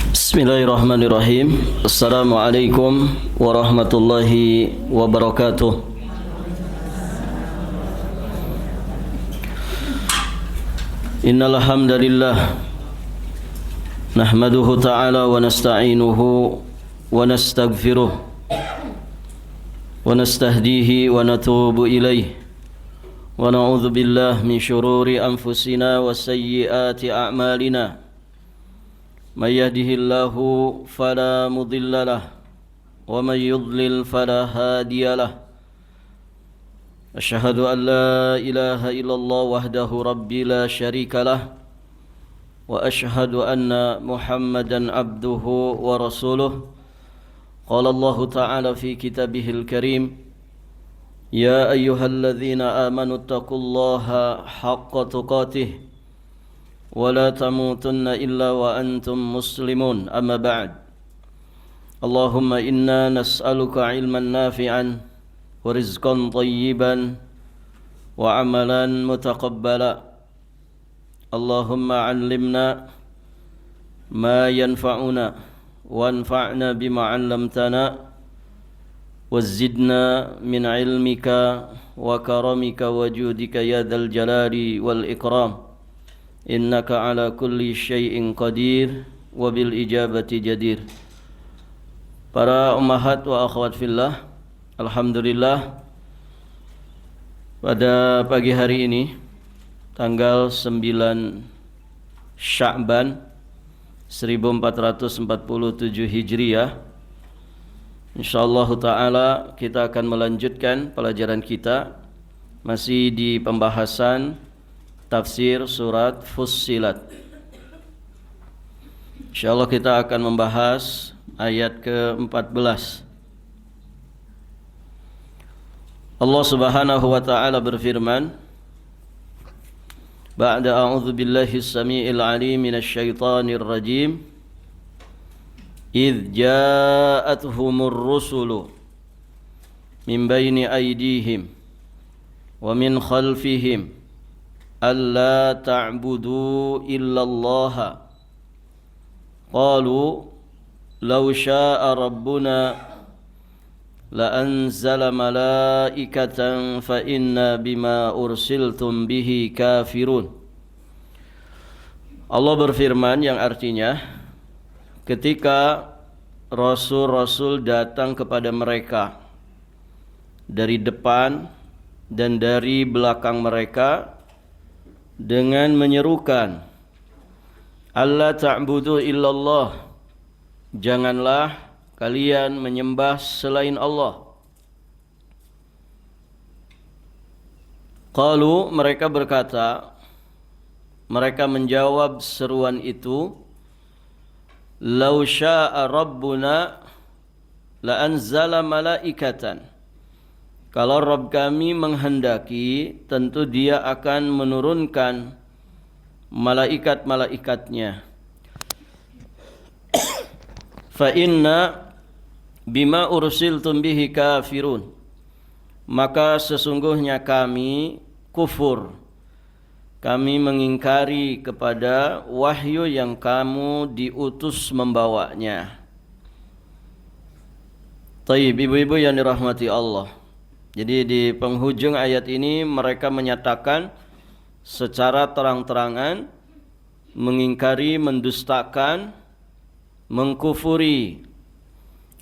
Bismillahirrahmanirrahim. Assalamualaikum warahmatullahi wabarakatuh. Innal hamdalillah nahmaduhu ta'ala wa nasta'inuhu wa nastaghfiruh wa nastahdihi wa natubu ilayh wa na'udzu billahi min shururi anfusina wa sayyiati a'malina. من يهده الله فلا مضل له ومن يضلل فلا هادي له أشهد أن لا إله إلا الله وحده ربي لا شريك له وأشهد أن محمدا عبده ورسوله قال الله تعالى في كتابه الكريم يا أيها الذين آمنوا اتقوا الله حق تقاته ولا تموتن إلا وأنتم مسلمون أما بعد اللهم إنا نسألك علما نافعا ورزقا طيبا وعملا متقبلا اللهم علمنا ما ينفعنا وانفعنا بما علمتنا وزدنا من علمك وكرمك وجودك يا ذا الجلال والإكرام Innaka ala kulli syai'in qadir wa bil ijabati jadir. Para ummahat wa akhwat fillah, alhamdulillah pada pagi hari ini tanggal 9 Sya'ban 1447 Hijriah, insyaallah taala kita akan melanjutkan pelajaran kita masih di pembahasan tafsir surat Fussilat. Insyaallah kita akan membahas ayat ke-14. Allah Subhanahu wa taala berfirman, Ba'da a'udzu billahi as-sami'il 'alim minasy syaithanir rajim. Idz ja'atuhumur rusulu min baini aydihim wa min khalfihim alla ta'budu illallah qalu law syaa rabbuna la anzala malaikatan fa inna bima ursiltum bihi kafirun. Allah berfirman yang artinya, ketika rasul-rasul datang kepada mereka dari depan dan dari belakang mereka dengan menyerukan, Allah ta'budu illallah, janganlah kalian menyembah selain Allah. Qalu, mereka berkata, mereka menjawab seruan itu, law syaa rabbuna la anzala malaikatan, kalau Rabb kami menghendaki, tentu Dia akan menurunkan malaikat-malaikatnya. Fa inna bima ursiltum bihi kafirun, maka sesungguhnya kami kufur, kami mengingkari kepada wahyu yang kamu diutus membawanya. Taib, ibu-ibu yang dirahmati Allah. Jadi di penghujung ayat ini mereka menyatakan secara terang-terangan mengingkari, mendustakan, mengkufuri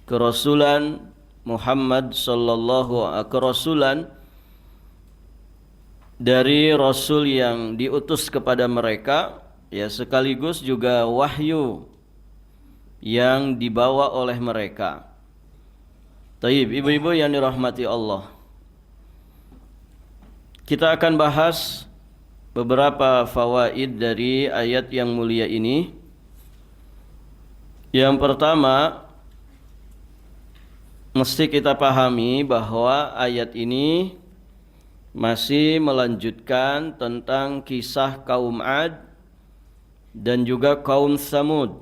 kerasulan Muhammad kerasulan dari rasul yang diutus kepada mereka, ya, sekaligus juga wahyu yang dibawa oleh mereka. Taib, ibu-ibu yang dirahmati Allah. Kita akan bahas beberapa fawaid dari ayat yang mulia ini. Yang pertama, mesti kita pahami bahwa ayat ini masih melanjutkan tentang kisah kaum Ad dan juga kaum Tsamud,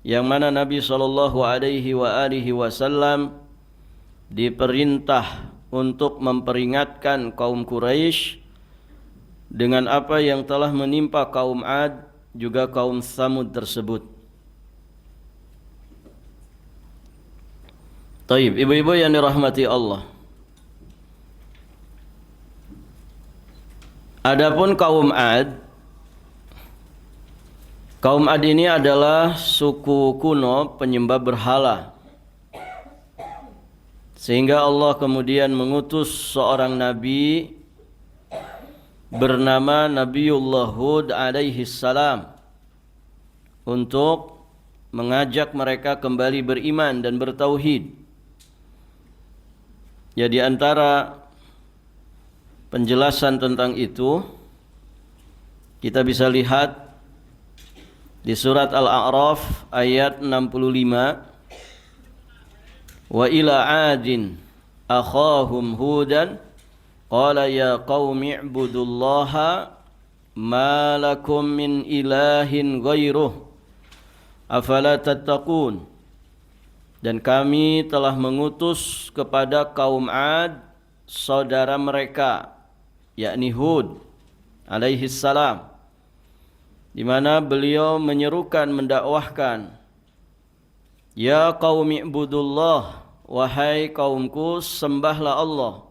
yang mana Nabi SAW diperintah untuk memperingatkan kaum Quraisy dengan apa yang telah menimpa kaum Ad juga kaum Tsamud tersebut. Taib, ibu-ibu yang dirahmati Allah. Adapun kaum Ad, kaum Ad ini adalah suku kuno penyembah berhala. Sehingga Allah kemudian mengutus seorang nabi bernama Nabiullah Hud alaihi salam untuk mengajak mereka kembali beriman dan bertauhid. Ya, di antara penjelasan tentang itu kita bisa lihat di surat Al-A'raf ayat 65. Wa ila 'adin akhahum hudan qala ya qaumi ibudullaha ma lakum min ilahin ghairuh afala tattaqun. Dan kami telah mengutus kepada kaum Ad saudara mereka, yakni Hud alaihi salam, di mana beliau menyerukan, mendakwahkan, ya qaumi ibudullah, wahai kaumku sembahlah Allah,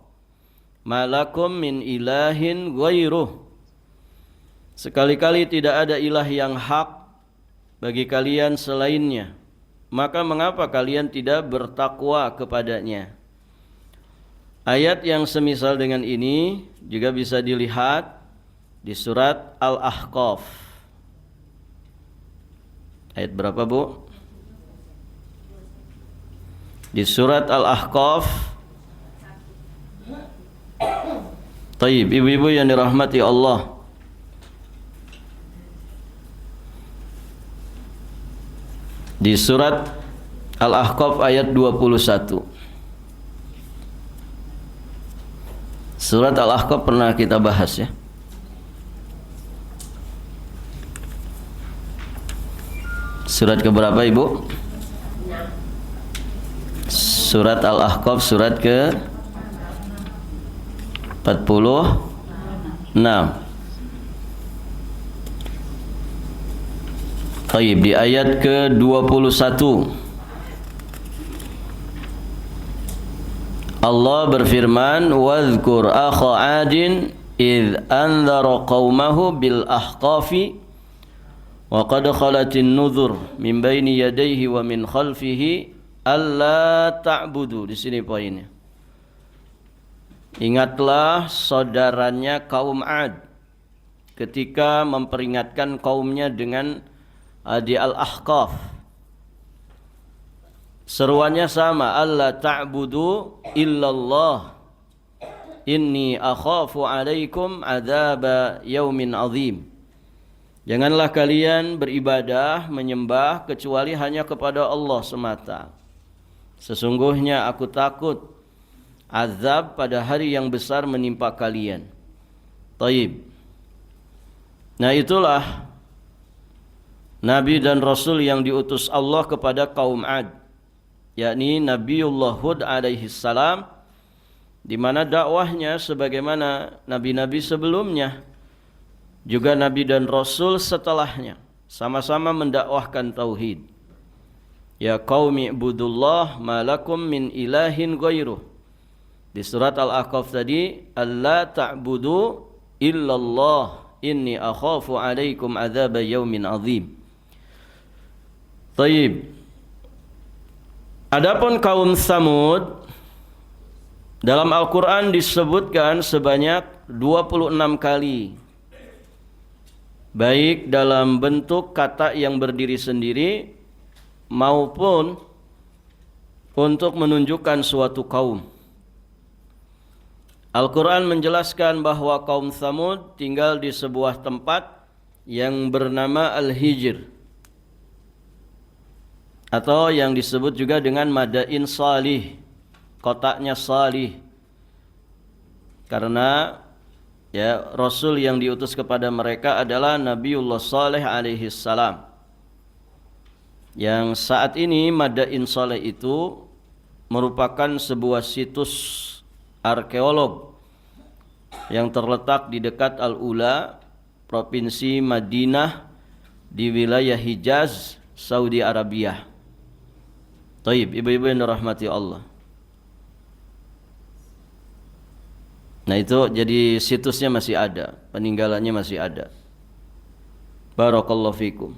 malakum min ilahin ghairuh, sekali-kali tidak ada ilah yang hak bagi kalian selainnya, maka mengapa kalian tidak bertakwa kepadanya? Ayat yang semisal dengan ini juga bisa dilihat di surat Al-Ahqaf. Ayat berapa, Bu? Di surat Al-Ahqaf. Taib, ibu-ibu yang dirahmati Allah. Di surat Al-Ahqaf ayat 21. Surat Al-Ahqaf pernah kita bahas ya. Surat keberapa, Ibu? Surat Al-Ahqaf surat ke 46. Baik, di ayat ke-21 Allah berfirman, "Wadhkur akha 'adin idh anzara qaumahu bil ahqafi wa qad khalatin nudhur min baini yadayhi wa min khalfihi alla ta'budu." Di sini poinnya. Ingatlah saudaranya kaum Ad ketika memperingatkan kaumnya dengan di Al-Ahqaf. Seruannya sama, alla ta'budu illallah inni akhafu alaikum adzaba yaumin azim. Janganlah kalian beribadah, menyembah kecuali hanya kepada Allah semata. Sesungguhnya aku takut azab pada hari yang besar menimpa kalian. Taib. Nah, itulah Nabi dan Rasul yang diutus Allah kepada kaum Ad, yakni Nabiullah Hud alaihi salam, di mana dakwahnya sebagaimana nabi-nabi sebelumnya, juga nabi dan rasul setelahnya, sama-sama mendakwahkan tauhid. Ya qaumi ibudullah malakum min ilahin ghairuh. Di surat Al-Ahqaf tadi, alla ta'budu illallah inni akhafu alaikum adzaba yaumin azim. Taib. Adapun kaum Tsamud dalam Al-Quran disebutkan sebanyak 26 kali, baik dalam bentuk kata yang berdiri sendiri maupun untuk menunjukkan suatu kaum. Al-Quran menjelaskan bahwa kaum Tsamud tinggal di sebuah tempat yang bernama Al-Hijr, atau yang disebut juga dengan Madain Salih, kotaknya Salih, karena ya Rasul yang diutus kepada mereka adalah Nabiullah Saleh alaihi salam. Yang saat ini Madain Salih itu merupakan sebuah situs arkeolog yang terletak di dekat Al-Ula, Provinsi Madinah, di wilayah Hijaz, Saudi Arabia. Taib, ibu-ibu yang dirahmati Allah. Nah itu jadi situsnya masih ada, peninggalannya masih ada. Barakallahu fikum.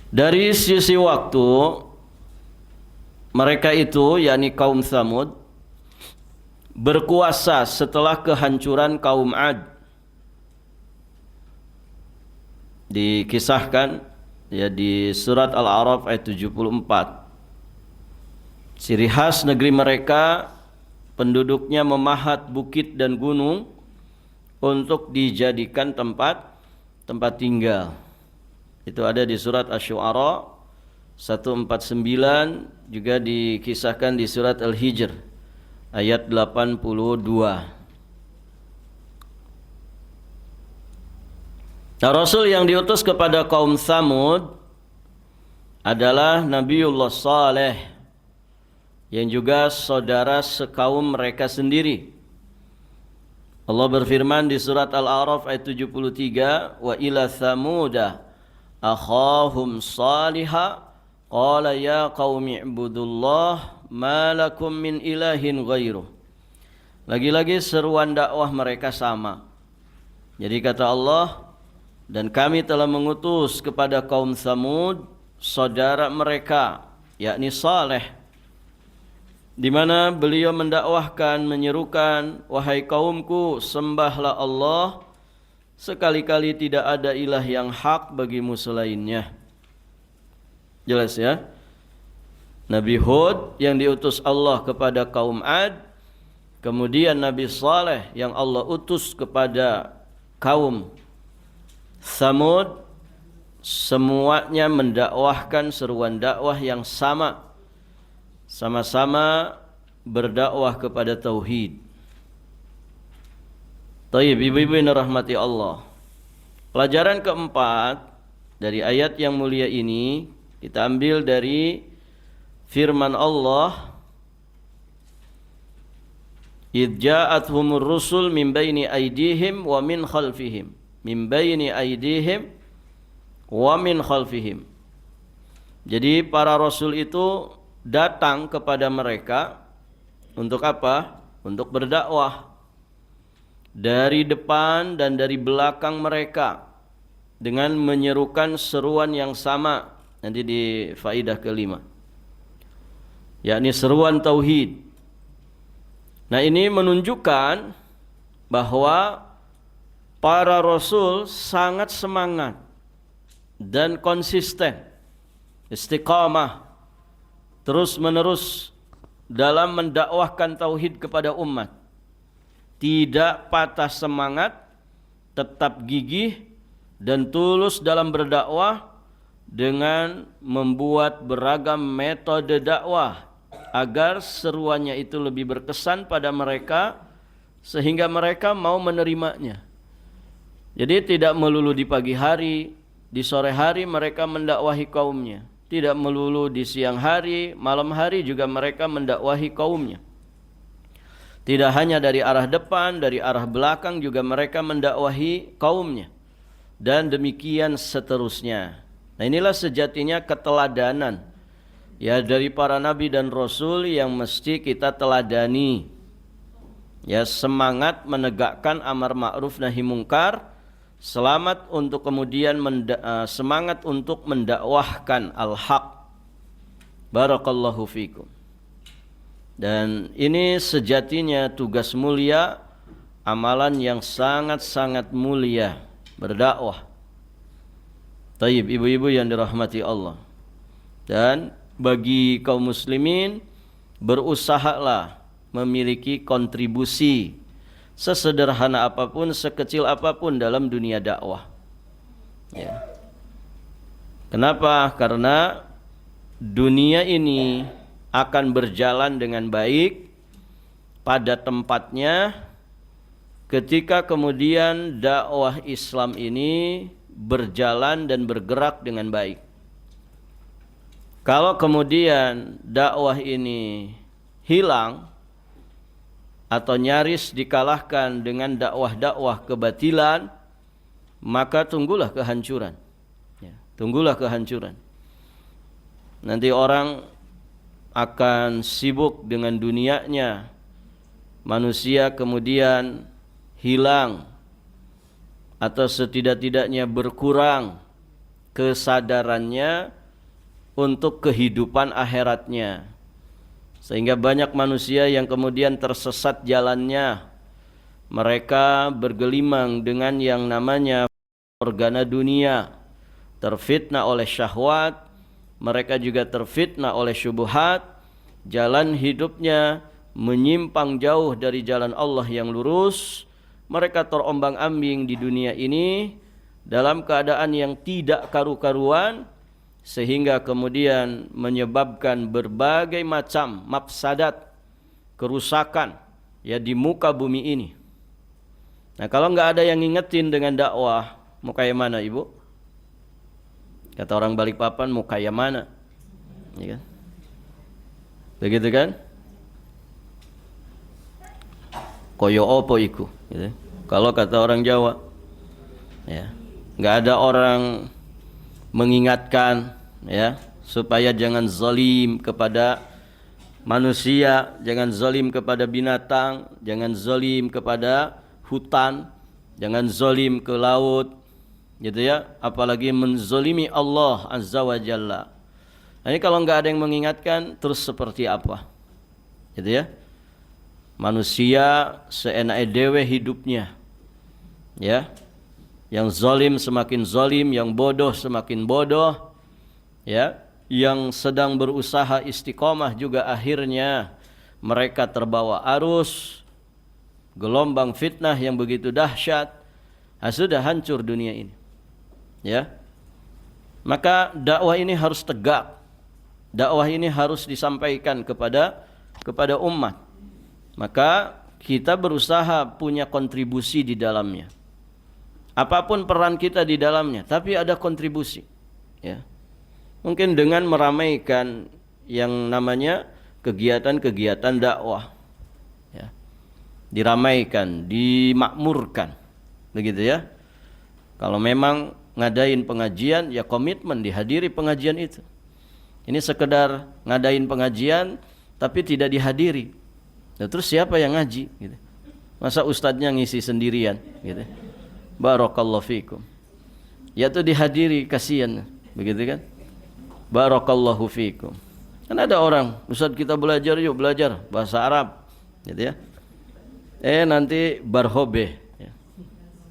Dari sisi waktu, mereka itu yakni kaum Tsamud berkuasa setelah kehancuran kaum Ad. Dikisahkan ya di surat Al-A'raf ayat 74. Ciri khas negeri mereka, penduduknya memahat bukit dan gunung untuk dijadikan tempat tinggal. Itu ada di surat Asy-Syu'ara 149, juga dikisahkan di surat Al-Hijr ayat 82. Nah, Rasul yang diutus kepada kaum Tsamud adalah Nabiullah Saleh, yang juga saudara sekaum mereka sendiri. Allah berfirman di surat Al-A'raf ayat 73, wa ila Tsamuda akhahum Salihah qala ya qaumi ibudullah ma lakum min ilahin ghairuh. Lagi-lagi seruan dakwah mereka sama. Jadi kata Allah, dan kami telah mengutus kepada kaum Tsamud saudara mereka, yakni Saleh, di mana beliau mendakwahkan, menyerukan, wahai kaumku, sembahlah Allah, sekali-kali tidak ada ilah yang hak bagimu selainnya. Jelas ya? Nabi Hud yang diutus Allah kepada kaum Ad, kemudian Nabi Saleh yang Allah utus kepada kaum Tsamud, semuanya mendakwahkan seruan dakwah yang sama. Sama-sama berdakwah kepada tauhid. Taib, ibu-ibu yang dirahmati Allah. Pelajaran keempat dari ayat yang mulia ini kita ambil dari firman Allah, idh ja'athumur rusul min baini aydihim wa min khalfihim. Min baini aydihim wa min khalfihim. Jadi para rasul itu datang kepada mereka untuk apa? Untuk berdakwah dari depan dan dari belakang mereka dengan menyerukan seruan yang sama. Nanti di faidah kelima, yakni seruan tauhid. Nah, ini menunjukkan bahwa para rasul sangat semangat dan konsisten, istiqamah, terus menerus dalam mendakwahkan tauhid kepada umat. Tidak patah semangat, tetap gigih dan tulus dalam berdakwah dengan membuat beragam metode dakwah agar seruannya itu lebih berkesan pada mereka sehingga mereka mau menerimanya. Jadi tidak melulu di pagi hari, di sore hari mereka mendakwahi kaumnya. Tidak melulu di siang hari, malam hari juga mereka mendakwahi kaumnya. Tidak hanya dari arah depan, dari arah belakang juga mereka mendakwahi kaumnya. Dan demikian seterusnya. Nah, inilah sejatinya keteladanan ya dari para nabi dan rasul yang mesti kita teladani. Ya, semangat menegakkan amar ma'ruf nahi mungkar, selamat untuk kemudian semangat untuk mendakwahkan al-haq. Barakallahu fikum. Dan ini sejatinya tugas mulia, amalan yang sangat-sangat mulia, berdakwah. Taib, ibu-ibu yang dirahmati Allah. Dan bagi kaum muslimin, berusahalah memiliki kontribusi sesederhana apapun, sekecil apapun dalam dunia dakwah. Ya. Kenapa? Karena dunia ini akan berjalan dengan baik pada tempatnya ketika kemudian dakwah Islam ini berjalan dan bergerak dengan baik. Kalau kemudian dakwah ini hilang atau nyaris dikalahkan dengan dakwah-dakwah kebatilan, maka tunggulah kehancuran. Ya, tunggulah kehancuran. nanti orang akan sibuk dengan dunianya. Manusia kemudian hilang atau setidak-tidaknya berkurang kesadarannya untuk kehidupan akhiratnya. Sehingga banyak manusia yang kemudian tersesat jalannya. Mereka bergelimang dengan yang namanya organa dunia, terfitnah oleh syahwat, mereka juga terfitnah oleh syubhat, jalan hidupnya menyimpang jauh dari jalan Allah yang lurus. Mereka terombang-ambing di dunia ini dalam keadaan yang tidak karu-karuan, sehingga kemudian menyebabkan berbagai macam mafsadat, kerusakan ya di muka bumi ini. Nah, kalau nggak ada yang ngingetin dengan dakwah, mau kayak mana ibu? Kata orang Balikpapan, mau kayak mana? Ya kan? Begitu kan? Koyo opo iku, gitu. Kalau kata orang Jawa, ya, nggak ada orang mengingatkan, ya, supaya jangan zalim kepada manusia, jangan zalim kepada binatang, jangan zalim kepada hutan, jangan zalim ke laut, gitu ya. Apalagi menzalimi Allah Azza wa Jalla. Nah, ini kalau nggak ada yang mengingatkan, terus seperti apa, gitu ya? Manusia seenake dewe hidupnya, ya. Yang zalim semakin zalim, yang bodoh semakin bodoh, ya. Yang sedang berusaha istiqomah juga akhirnya mereka terbawa arus gelombang fitnah yang begitu dahsyat. Sudah hancur dunia ini, ya. Maka dakwah ini harus tegak. Dakwah ini harus disampaikan kepada umat. Maka kita berusaha punya kontribusi di dalamnya. Apapun peran kita di dalamnya, tapi ada kontribusi, ya. Mungkin dengan meramaikan yang namanya kegiatan-kegiatan dakwah, ya. Diramaikan, dimakmurkan, begitu ya. Kalau memang ngadain pengajian, ya komitmen dihadiri pengajian itu. Ini sekedar ngadain pengajian tapi tidak dihadiri. Nah, terus siapa yang ngaji, gitu? Masa ustadznya ngisi sendirian, gitu? Barakallahu fikum. Ya tuh dihadiri, kasihan, begitu kan? Barakallahu fikum. Kan ada orang, ustadz kita belajar yuk, belajar bahasa Arab, gitu ya. Nanti barhobe, ya.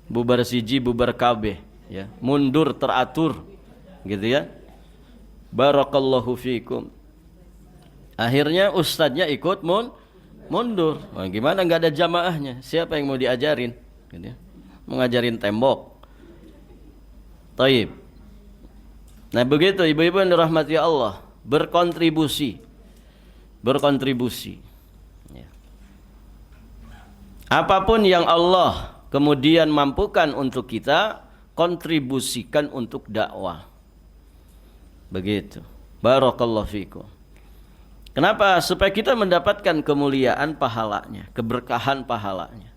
Bubar siji, bubar kabe, ya. Mundur teratur, gitu ya. Barakallahu fikum. Akhirnya ustadznya ikut mundur. Wah, gimana nggak ada jamaahnya? Siapa yang mau diajarin? Gitu ya. Mengajarin tembok. Taib. Nah, begitu ibu-ibu yang dirahmati Allah, berkontribusi. Ya. Apapun yang Allah kemudian mampukan untuk kita, kontribusikan untuk dakwah. Begitu. Barakallahu fikum. Kenapa? Supaya kita mendapatkan kemuliaan pahalanya, keberkahan pahalanya.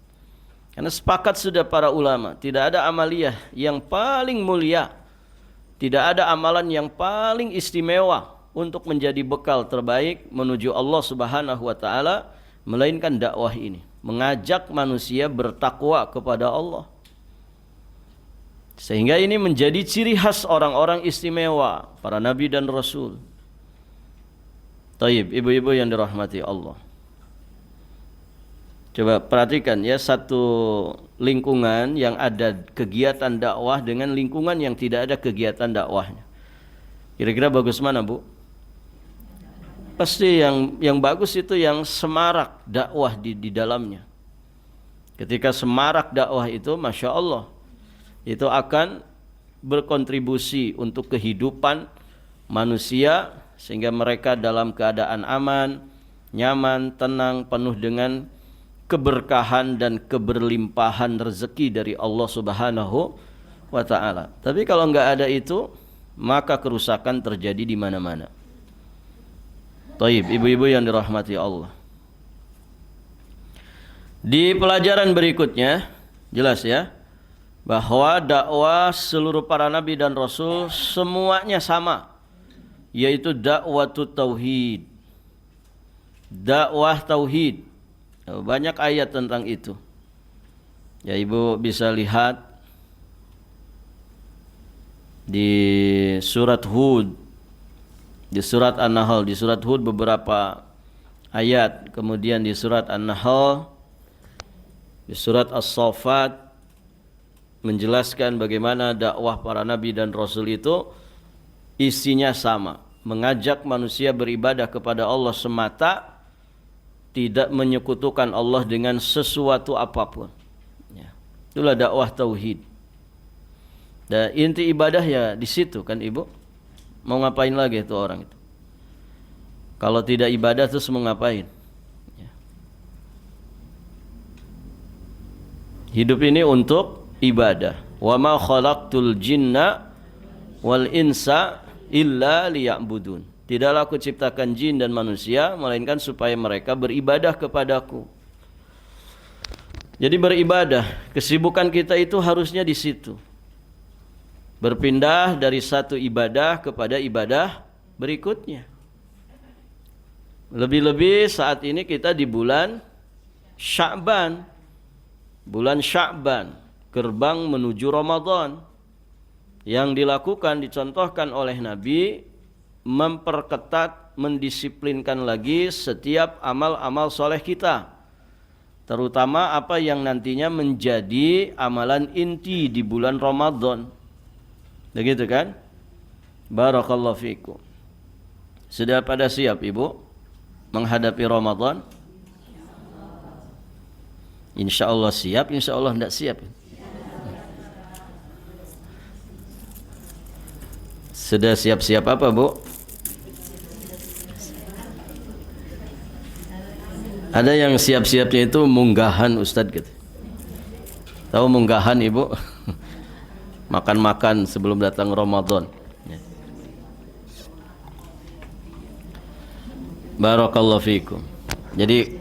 Karena sepakat sudah para ulama, tidak ada amaliyah yang paling mulia, tidak ada amalan yang paling istimewa untuk menjadi bekal terbaik menuju Allah Subhanahu wa taala melainkan dakwah ini, mengajak manusia bertakwa kepada Allah. Sehingga ini menjadi ciri khas orang-orang istimewa, para nabi dan rasul. Taib, ibu-ibu yang dirahmati Allah. Coba perhatikan ya, satu lingkungan yang ada kegiatan dakwah dengan lingkungan yang tidak ada kegiatan dakwahnya. Kira-kira bagus mana, Bu? Pasti yang bagus itu yang semarak dakwah di dalamnya. Ketika semarak dakwah itu, Masya Allah, itu akan berkontribusi untuk kehidupan manusia sehingga mereka dalam keadaan aman, nyaman, tenang, penuh dengan keberkahan dan keberlimpahan rezeki dari Allah Subhanahu wa taala. Tapi kalau enggak ada itu, maka kerusakan terjadi di mana-mana. Taib, ibu-ibu yang dirahmati Allah. Di pelajaran berikutnya jelas ya, bahwa dakwah seluruh para nabi dan rasul semuanya sama. yaitu dakwatut tauhid. Dakwah tauhid. Banyak ayat tentang itu. Ya, Ibu bisa lihat di surat Hud, di surat An-Nahl, di surat Hud beberapa ayat, kemudian di surat An-Nahl, di surat As-Saffat menjelaskan bagaimana dakwah para nabi dan rasul itu isinya sama, mengajak manusia beribadah kepada Allah semata, tidak menyekutukan Allah dengan sesuatu apapun. Ya. Itulah dakwah tauhid. Dan inti ibadah ya di situ kan Ibu. Mau ngapain lagi itu orang itu? Kalau tidak ibadah terus mau ngapain? Ya. Hidup ini untuk ibadah. Wa ma khalaqtul jinna wal insa illa liya'budun. Tidaklah aku ciptakan jin dan manusia melainkan supaya mereka beribadah kepadaku. Jadi beribadah, kesibukan kita itu harusnya di situ. Berpindah dari satu ibadah kepada ibadah berikutnya. Lebih-lebih saat ini kita di bulan Sya'ban. Bulan Sya'ban, gerbang menuju Ramadan. Yang dilakukan, dicontohkan oleh Nabi, memperketat, mendisiplinkan lagi setiap amal-amal soleh kita, terutama apa yang nantinya menjadi amalan inti di bulan Ramadan. Begitu kan? Barakallahu fikum. Sudah pada siap Ibu menghadapi Ramadan? Insya Allah siap, insya Allah tidak siap. Sudah siap-siap apa Bu? Ada yang siap-siapnya itu munggahan Ustadz gitu. Tahu munggahan Ibu? Makan-makan sebelum datang Ramadan. Barakallahu fikum. Jadi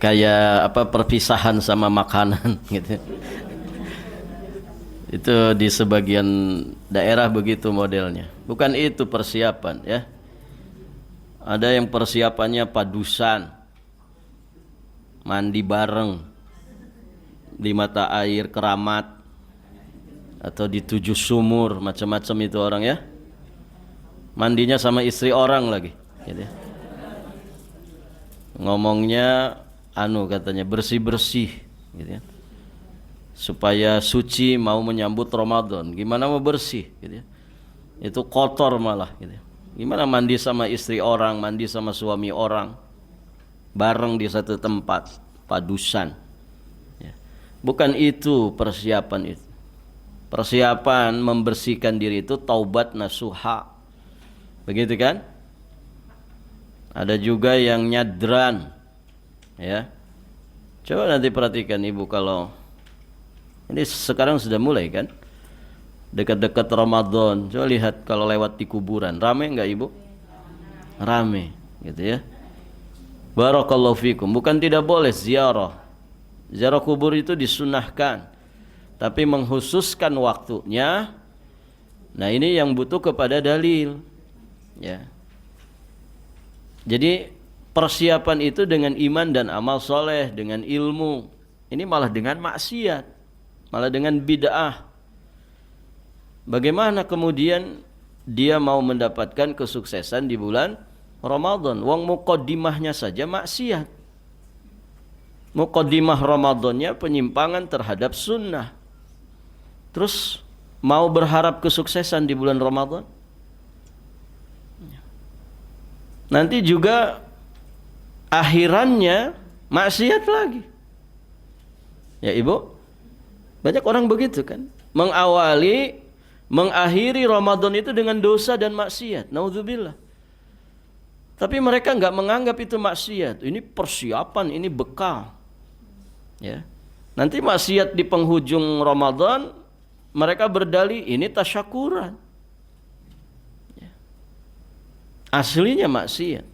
kayak apa, perpisahan sama makanan gitu. Itu di sebagian daerah begitu modelnya. Bukan itu persiapan ya. Ada yang persiapannya padusan, mandi bareng di mata air keramat atau di 7 sumur, macam-macam itu orang ya. Mandinya sama istri orang lagi gitu ya. Ngomongnya katanya bersih-bersih gitu ya. Supaya suci mau menyambut Ramadan. Gimana mau bersih gitu ya. Itu kotor malah gitu ya. Gimana mandi sama istri orang, mandi sama suami orang bareng di satu tempat, padusan ya. Bukan itu persiapan itu. Persiapan membersihkan diri itu taubat nasuha. Begitu kan? Ada juga yang nyadran ya. Coba nanti perhatikan Ibu, kalau ini sekarang sudah mulai kan, dekat-dekat Ramadan, coba lihat kalau lewat di kuburan, rame enggak Ibu? Rame gitu ya. Barakallahu fikum. Bukan tidak boleh ziarah. Ziarah kubur itu disunahkan, tapi menghususkan waktunya. Nah, ini yang butuh kepada dalil ya. Jadi persiapan itu dengan iman dan amal soleh, dengan ilmu. Ini malah dengan maksiat, malah dengan bid'ah. Bagaimana kemudian dia mau mendapatkan kesuksesan di bulan Ramadan? Wong muqaddimahnya saja maksiat. Muqaddimah Ramadannya penyimpangan terhadap sunnah. Terus mau berharap kesuksesan di bulan Ramadan? Nanti juga akhirannya maksiat lagi. Ya Ibu, banyak orang begitu kan, mengakhiri Ramadan itu dengan dosa dan maksiat. Naudzubillah. Tapi mereka enggak menganggap itu maksiat. Ini persiapan, ini bekal. Ya. Nanti maksiat di penghujung Ramadan, mereka berdalih ini tasyakuran. Ya. Aslinya maksiat.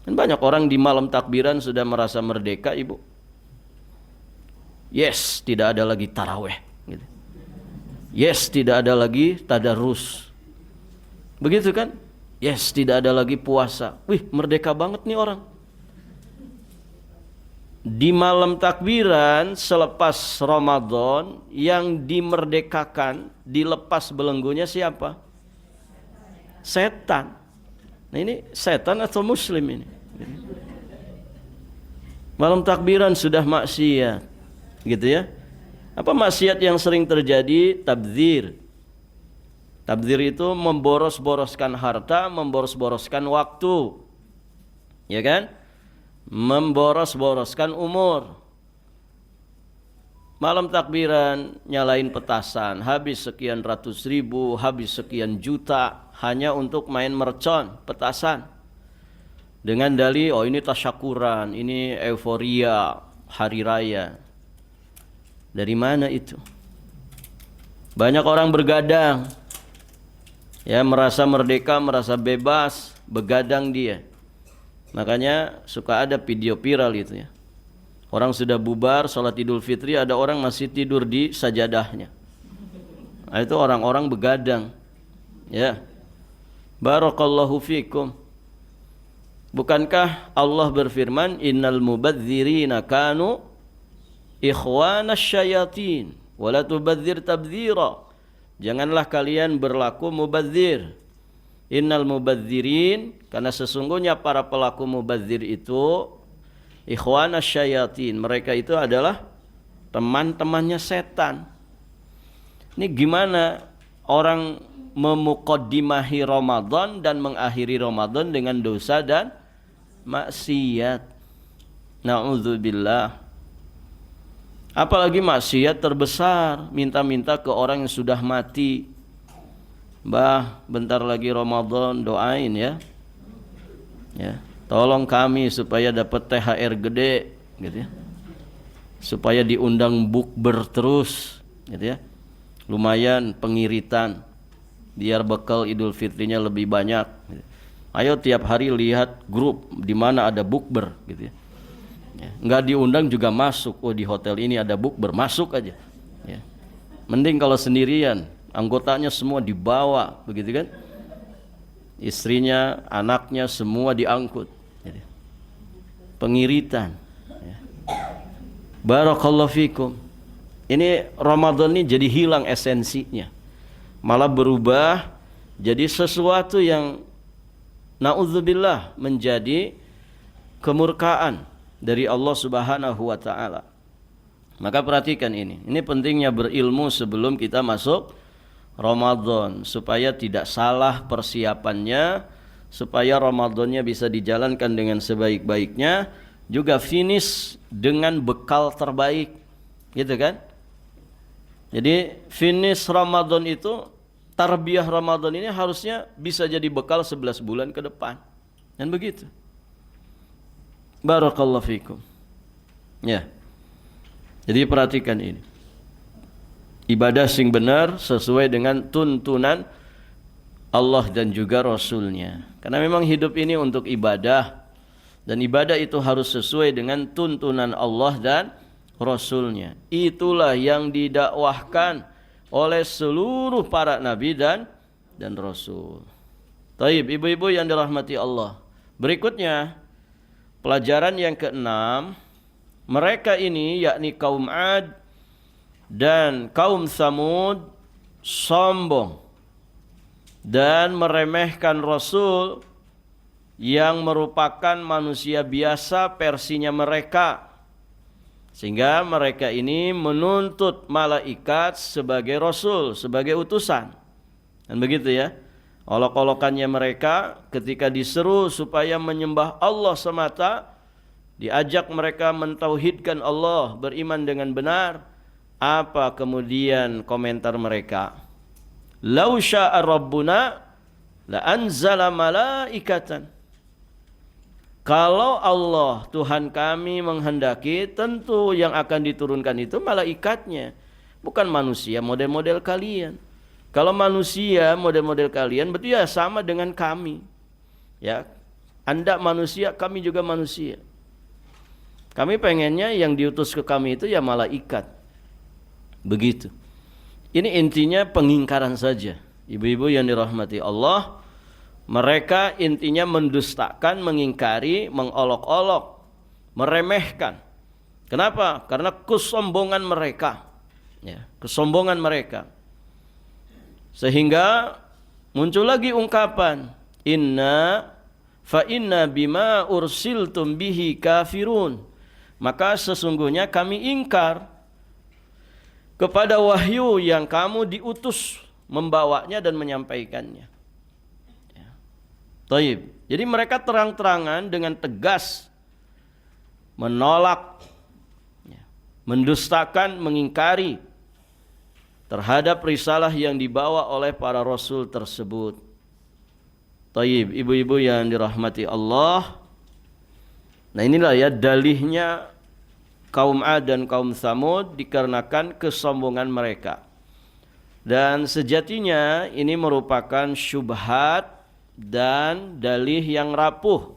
Dan banyak orang di malam takbiran sudah merasa merdeka, Ibu. Yes, tidak ada lagi taraweh gitu. Yes, tidak ada lagi tadarus. Begitu kan? Yes, tidak ada lagi puasa. Wih, merdeka banget nih orang. Di malam takbiran selepas Ramadan yang dimerdekakan, dilepas belenggunya siapa? Setan. Nah ini setan atau muslim ini? Malam takbiran sudah maksiat, gitu ya. Apa maksiat yang sering terjadi? Tabdzir. Tabdzir itu memboros-boroskan harta, memboros-boroskan waktu. Ya kan? Memboros-boroskan umur. Malam takbiran nyalain petasan, habis sekian ratus ribu, habis sekian juta hanya untuk main mercon, petasan. Dengan dalih, oh ini tasyakuran, ini euforia hari raya. Dari mana itu? Banyak orang bergadang, ya, merasa merdeka, merasa bebas, begadang dia. Makanya suka ada video viral itu ya. Orang sudah bubar sholat Idul Fitri, ada orang masih tidur di sajadahnya. Nah, itu orang-orang begadang. Ya. Barakallahu fikum. Bukankah Allah berfirman, innal mubadzirina kanu ikhwanas syayatin wa la tubadzir tabdzira. Janganlah kalian berlaku mubadzir. Innal mubadzirin, karena sesungguhnya para pelaku mubadzir itu ikhwanas syayatin, mereka itu adalah teman-temannya setan. Ini gimana orang memukaddimahi Ramadan dan mengakhiri Ramadan dengan dosa dan maksiat. Na'udzubillah. Apalagi maksiat terbesar, minta-minta ke orang yang sudah mati. Mbah, bentar lagi Ramadan, doain ya. Ya, tolong kami supaya dapat THR gede, gitu ya. Supaya diundang bukber terus, gitu ya. Lumayan pengiritan, biar bekal Idul Fitrinya lebih banyak. Gitu. Ayo tiap hari lihat grup di mana ada bukber, gitu ya. Ya, nggak diundang juga masuk. Oh, di hotel ini ada bukber, masuk aja. Ya. Mending kalau sendirian, anggotanya semua dibawa, begitu kan? Istrinya, anaknya semua diangkut. Jadi, pengiritan. Ya. Barakallahu fikum. Ini Ramadan ini jadi hilang esensinya, malah berubah jadi sesuatu yang na'udzubillah menjadi kemurkaan dari Allah Subhanahu wa taala. Maka perhatikan ini pentingnya berilmu sebelum kita masuk Ramadan, supaya tidak salah persiapannya, supaya Ramadannya bisa dijalankan dengan sebaik-baiknya, juga finish dengan bekal terbaik, gitu kan? Jadi finish Ramadan itu, tarbiyah Ramadan ini harusnya bisa jadi bekal 11 bulan ke depan. Dan begitu. Barakallahu fikum. Ya. Jadi perhatikan ini. Ibadah sing benar sesuai dengan tuntunan Allah dan juga Rasulnya. Karena memang hidup ini untuk ibadah. Dan ibadah itu harus sesuai dengan tuntunan Allah dan Rasulnya. Itulah yang didakwahkan oleh seluruh para nabi dan Rasul. Taib, ibu-ibu yang dirahmati Allah. Berikutnya, pelajaran yang keenam, mereka ini yakni kaum Ad dan kaum Samud sombong dan meremehkan Rasul yang merupakan manusia biasa versinya mereka, sehingga mereka ini menuntut malaikat sebagai Rasul, sebagai utusan. Dan begitu ya, olok-olokannya mereka ketika diseru supaya menyembah Allah semata, diajak mereka mentauhidkan Allah, beriman dengan benar. Apa kemudian komentar mereka? Lau sya'a rabbuna la anzala malaikatan. Kalau Allah Tuhan kami menghendaki, tentu yang akan diturunkan itu malaikatnya, bukan manusia model-model kalian. Kalau manusia model-model kalian berarti ya sama dengan kami. Ya, Anda manusia, kami juga manusia. Kami pengennya yang diutus ke kami itu ya malaikat. Begitu. Ini intinya pengingkaran saja. Ibu-ibu yang dirahmati Allah, Mereka intinya mendustakan, mengingkari, mengolok-olok, meremehkan. Kenapa? Karena kesombongan mereka. Ya, kesombongan mereka. Sehingga muncul lagi ungkapan, fa inna bima ursiltum bihi kafirun. Maka sesungguhnya kami ingkar kepada wahyu yang kamu diutus membawanya dan menyampaikannya. Taib. Jadi mereka terang-terangan dengan tegas menolak, mendustakan, mengingkari terhadap risalah yang dibawa oleh para rasul tersebut. Taib, ibu-ibu yang dirahmati Allah. Nah inilah ya dalihnya kaum Ad dan kaum Tsamud dikarenakan kesombongan mereka. Dan sejatinya ini merupakan syubhat dan dalih yang rapuh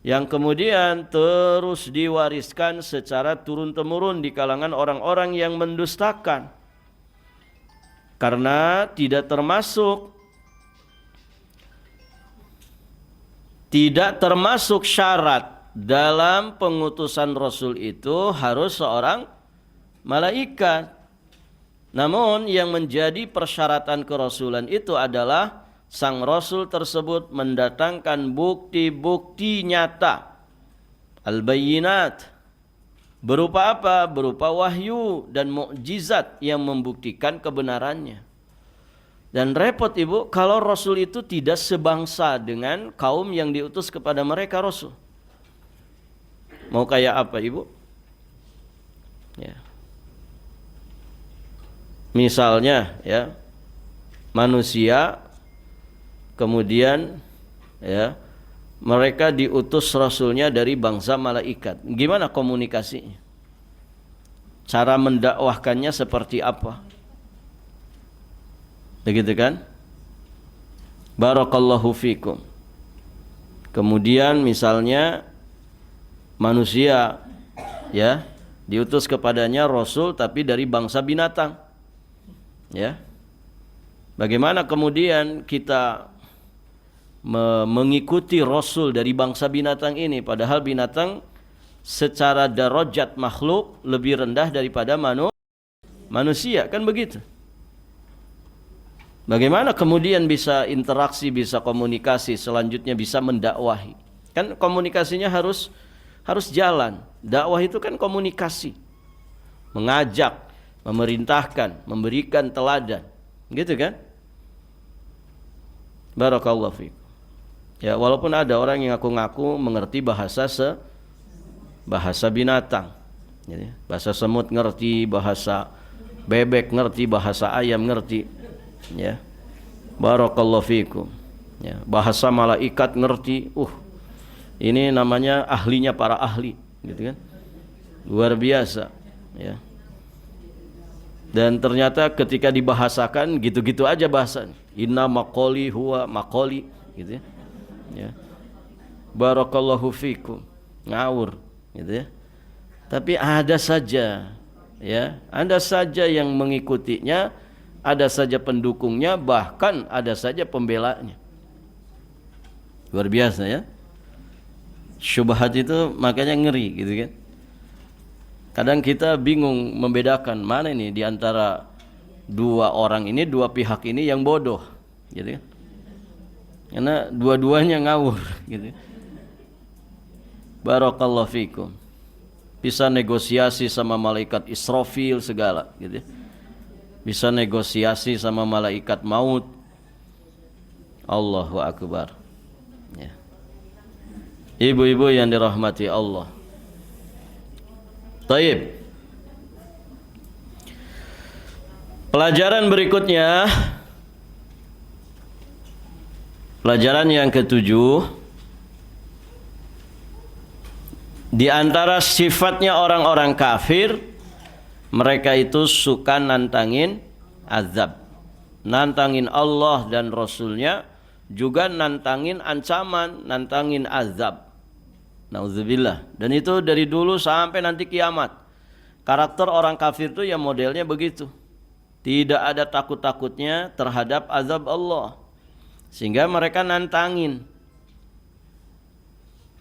yang kemudian terus diwariskan secara turun-temurun di kalangan orang-orang yang mendustakan, karena tidak termasuk syarat dalam pengutusan Rasul itu harus seorang malaikat. Namun yang menjadi persyaratan kerasulan itu adalah sang Rasul tersebut mendatangkan bukti-bukti nyata, al-bayyinat. Berupa apa? Berupa wahyu dan mukjizat yang membuktikan kebenarannya. Dan repot ibu, kalau Rasul itu tidak sebangsa dengan kaum yang diutus kepada mereka Rasul. Mau kayak apa ibu? Ya. Misalnya ya, manusia kemudian ya mereka diutus rasulnya dari bangsa malaikat. Gimana komunikasinya? Cara mendakwahkannya seperti apa? Begitu kan? Barakallahu fikum. Kemudian misalnya manusia ya diutus kepadanya rasul tapi dari bangsa binatang. Ya. Bagaimana kemudian kita mengikuti Rasul dari bangsa binatang ini, padahal binatang secara darajat makhluk lebih rendah daripada manusia, kan begitu? Bagaimana kemudian bisa interaksi, bisa komunikasi, selanjutnya bisa mendakwahi? Kan komunikasinya harus jalan. Dakwah itu kan komunikasi, mengajak, memerintahkan, memberikan teladan, gitu kan? Barakallahu fiik. Ya, walaupun ada orang yang ngaku-ngaku mengerti bahasa binatang. Jadi, bahasa semut ngerti, bahasa bebek ngerti, bahasa ayam ngerti. Ya. Barakallahu fiikum. Ya, bahasa malaikat ngerti. Ini namanya ahlinya para ahli, gitu kan? Luar biasa, ya. Dan ternyata ketika dibahasakan gitu-gitu aja bahasan. Inna maqoli huwa maqoli, gitu ya. Ya. Barakallahu fikum. Ngawur, gitu ya. Tapi ada saja ya, ada saja yang mengikutinya, ada saja pendukungnya, bahkan ada saja pembelanya. Luar biasa ya. Syubhat itu makanya ngeri, gitu kan. Kadang kita bingung membedakan mana ini di antara dua orang ini, dua pihak ini yang bodoh, gitu kan. Karena dua-duanya ngawur, gitu. Barakallahu fikum. Bisa negosiasi sama malaikat Israfil segala, gitu. Bisa negosiasi sama malaikat maut. Allahu akbar. Ya. Ibu-ibu yang dirahmati Allah. Taib. Pelajaran berikutnya, pelajaran yang ketujuh, di antara sifatnya orang-orang kafir, mereka itu suka nantangin azab, nantangin Allah dan Rasulnya, juga nantangin ancaman, nantangin azab. Nauzubillah. Dan itu dari dulu sampai nanti kiamat. Karakter orang kafir itu ya modelnya begitu. Tidak ada takut-takutnya terhadap azab Allah. Sehingga mereka nantangin.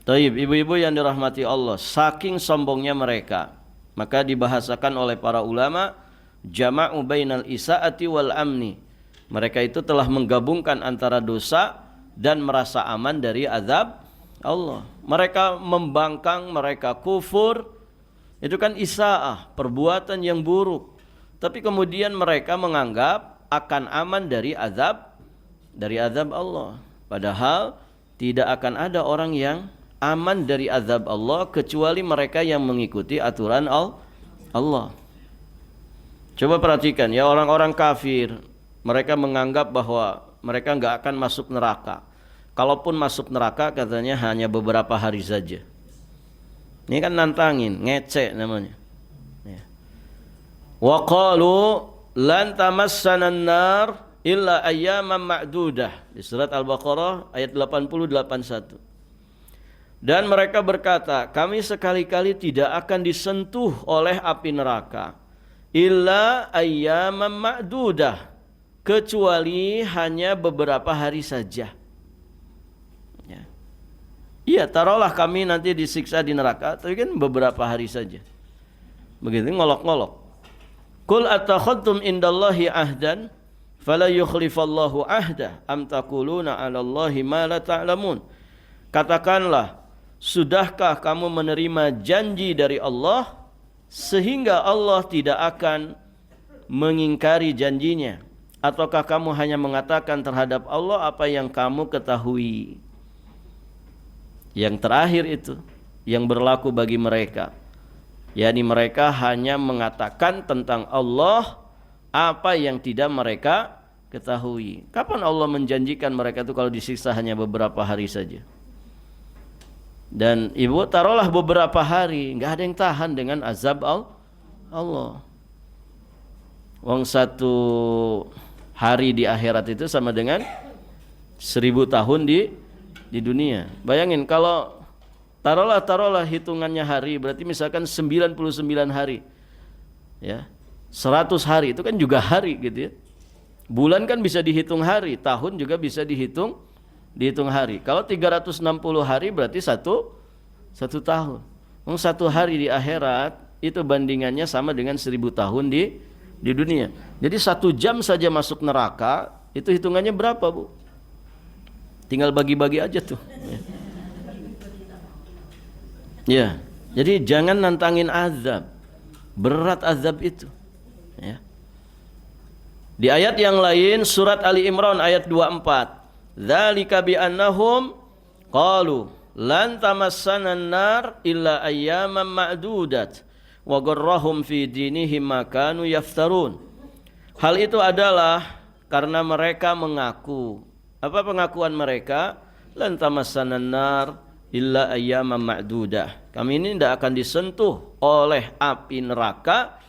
Taib, ibu-ibu yang dirahmati Allah, saking sombongnya mereka, maka dibahasakan oleh para ulama jama'u bainal isaati wal amni. Mereka itu telah menggabungkan antara dosa dan merasa aman dari azab Allah. Mereka membangkang, mereka kufur, itu kan isaah, perbuatan yang buruk. Tapi kemudian mereka menganggap akan aman dari azab Allah. Padahal tidak akan ada orang yang aman dari azab Allah kecuali mereka yang mengikuti aturan Allah. Coba perhatikan ya, orang-orang kafir, mereka menganggap bahwa mereka enggak akan masuk neraka. Kalaupun masuk neraka katanya hanya beberapa hari saja. Ini kan nantangin, ngecek namanya. Ya. Wa qalu lan tamassana an-nar illa ayyaman ma'dudah. Di surat Al-Baqarah ayat 80-81. Dan mereka berkata, kami sekali-kali tidak akan disentuh oleh api neraka illa ayyaman ma'dudah, kecuali hanya beberapa hari saja. Ya. Iya, taruhlah kami nanti disiksa di neraka, tapi kan beberapa hari saja. Begitu ngolok-ngolok. Qul atakhadtum indallahi ahdan fala yukhlifallahu ahdah am taquluna 'alallahi ma la ta'lamun. Katakanlah, sudahkah kamu menerima janji dari Allah sehingga Allah tidak akan mengingkari janjinya? Ataukah kamu hanya mengatakan terhadap Allah apa yang kamu ketahui? Yang terakhir itu yang berlaku bagi mereka, yakni mereka hanya mengatakan tentang Allah apa yang tidak mereka ketahui. Kapan Allah menjanjikan mereka itu kalau disiksa hanya beberapa hari saja? Dan ibu taruhlah beberapa hari, nggak ada yang tahan dengan azab Allah. Wong satu hari di akhirat itu sama dengan 1000 tahun di dunia. Bayangin kalau taruhlah hitungannya hari, berarti misalkan 99 hari, ya 100 hari itu kan juga hari gitu ya. Bulan kan bisa dihitung hari, tahun juga bisa dihitung hari. Kalau 360 hari berarti satu tahun. Satu hari di akhirat itu bandingannya sama dengan 1000 tahun di dunia. Jadi 1 jam saja masuk neraka itu hitungannya berapa, Bu? Tinggal bagi-bagi aja tuh. Ya. Jadi jangan nantangin azab. Berat azab itu. Ya. Di ayat yang lain surat Ali Imran ayat 24. Dzalika bi annahum qalu lan tamassana an-nar illa ayyaman ma'dudat wa gharrahum fi dinihim ma kanu yaftarun. Hal itu adalah karena mereka mengaku. Apa pengakuan mereka? Lan tamassana an-nar illa ayyaman ma'dudah. Kami ini tidak akan disentuh oleh api neraka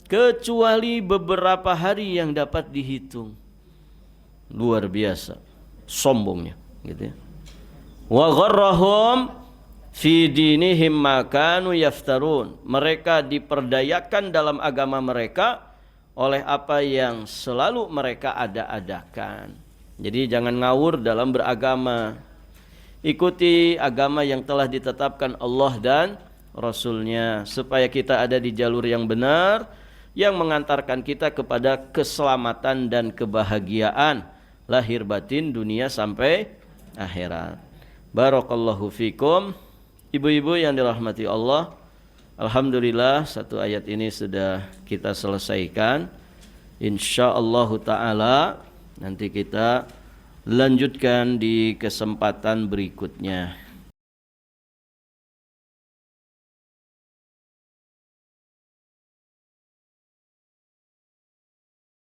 kecuali beberapa hari yang dapat dihitung. Luar biasa sombongnya gitu ya. Wa gharrahum fi dinihim ma kanu yaftarun. Mereka diperdayakan dalam agama mereka oleh apa yang selalu mereka ada-adakan. Jadi jangan ngawur dalam beragama. Ikuti agama yang telah ditetapkan Allah dan Rasulnya supaya kita ada di jalur yang benar yang mengantarkan kita kepada keselamatan dan kebahagiaan lahir batin dunia sampai akhirat. Barakallahu fikum. Ibu-ibu yang dirahmati Allah, alhamdulillah satu ayat ini sudah kita selesaikan. Insyaallah taala nanti kita lanjutkan di kesempatan berikutnya.